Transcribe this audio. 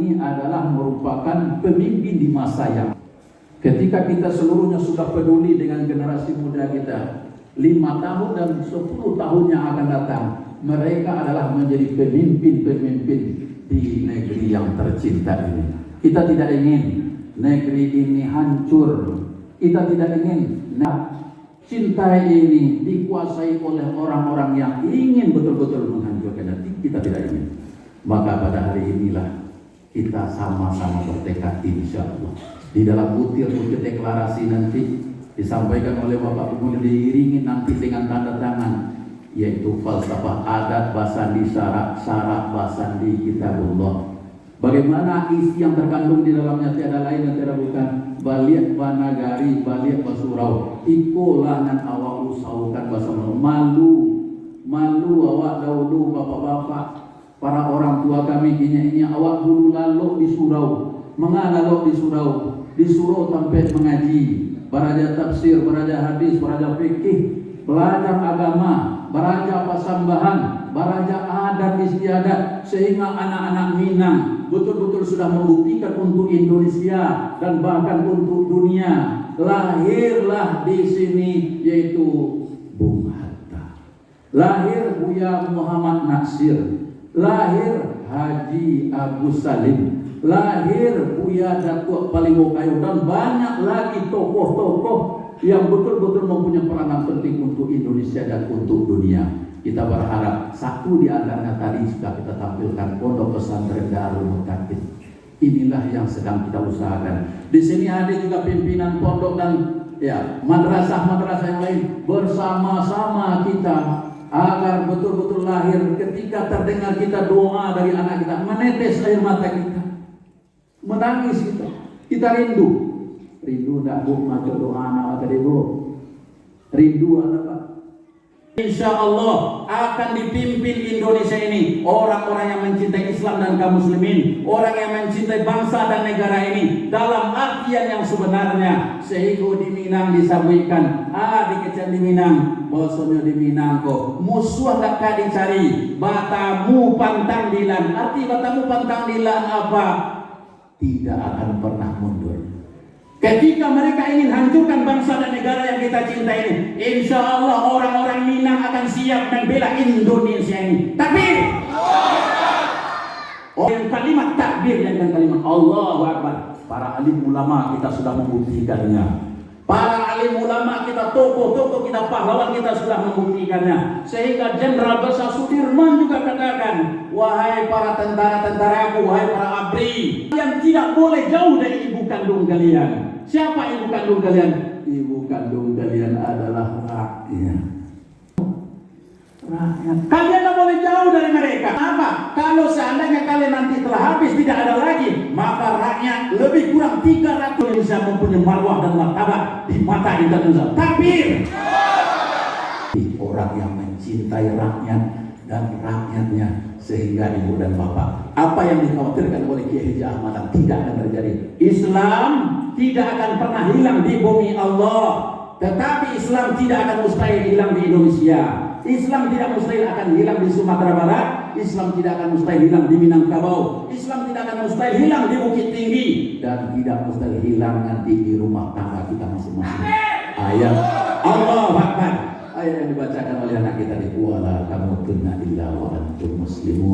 ini adalah merupakan pemimpin di masa yang ketika kita seluruhnya sudah peduli dengan generasi muda kita, 5 tahun dan 10 tahun yang akan datang, mereka adalah menjadi pemimpin-pemimpin di negeri yang tercinta ini. Kita tidak ingin negeri ini hancur. Kita tidak ingin cinta ini dikuasai oleh orang-orang yang ingin betul-betul menghancurkan hati. Kita tidak ingin. Maka pada hari inilah kita sama-sama bertekad, insya Allah. Di dalam butir-butir deklarasi nanti disampaikan oleh Bapak Gubernur, diiringi nanti dengan tanda tangan, yaitu falsafah adat basandi syarak basandi kitabullah. Bagaimana isi yang terkandung di dalamnya tiada lain dan tiada bukan baliak banagari baliak basurau ikolah nan awak usaukan bahasa malu awak dahulu bapak-bapak para orang tua kami ini awak dulu lalu di surau mengana lalu di surau sampai mengaji belajar tafsir, belajar hadis, belajar fikih, belajar agama, belajar pasambahan, belajar adat istiadat, sehingga anak-anak Minang betul-betul sudah membuktikan untuk Indonesia dan bahkan untuk dunia. Lahirlah di sini yaitu Bung Hatta, lahir Buya Muhammad Natsir, lahir Haji Agus Salim, lahir Buya Datuk Palingo Kayu, dan banyak lagi tokoh-tokoh yang betul-betul mempunyai peranan penting untuk Indonesia dan untuk dunia. Kita berharap satu di antaranya tadi sudah kita tampilkan, Pondok Pesantren Darul Mutakin. Inilah yang sedang kita usahakan. Di sini ada juga pimpinan pondok dan madrasah-madrasah yang lain, bersama-sama kita agar betul-betul lahir ketika terdengar kita doa dari anak kita, menetes air mata kita, menangis kita rindu enggak Bu maca doa anak tadi Bu, rindu anak Pak. Insya Allah akan dipimpin Indonesia ini orang-orang yang mencintai Islam dan kaum muslimin, orang yang mencintai bangsa dan negara ini dalam artian yang sebenarnya. Sehingga di Minang disampaikan, di Kecil di Minang, bosnya di Minang kok musuh gak kadi cari, batamu pantang dilan. Arti batamu pantang dilan apa? Tidak akan pernah mundur. Ketika mereka ingin hancurkan bangsa dan negara yang kita cintai ini, insya Allah orang-orang Minang akan siap membela Indonesia ini. Takbir! Yang kalimat takbir dan kalimat Allahu Akbar. Para alim ulama kita sudah membuktikannya. Para alim ulama kita, tokoh-tokoh kita, pahlawan kita sudah membuktikannya. Sehingga Jenderal Besar Sudirman juga katakan, wahai para tentara-tentaraku, wahai para ABRI, kalian tidak boleh jauh dari ibu kandung kalian. Siapa ibu kandung kalian? Ibu kandung kalian adalah rakyat. Kalian tidak boleh jauh dari mereka. Apa? Kalau seandainya kalian nanti telah habis, tidak ada lagi, maka rakyat lebih kurang 300 Indonesia mempunyai marwah dan martabat di mata Indonesia. Takbir! Orang yang mencintai rakyat dan rakyatnya, sehingga ibu dan bapak, apa yang dikhawatirkan oleh Kiai Haji Ahmad tidak akan terjadi. Islam tidak akan pernah hilang di bumi Allah, tetapi Islam tidak akan mustahil hilang di Indonesia. Islam tidak mustahil akan hilang di Sumatera Barat. Islam tidak akan mustahil hilang di Minangkabau. Islam tidak akan mustahil hilang di Bukit Tinggi, dan tidak mustahil hilang nanti di rumah tangga kita masing-masing. Ayat Allahu Akbar, ayat yang dibacakan oleh anak kita di wala tamutunna illa wa antum muslimun.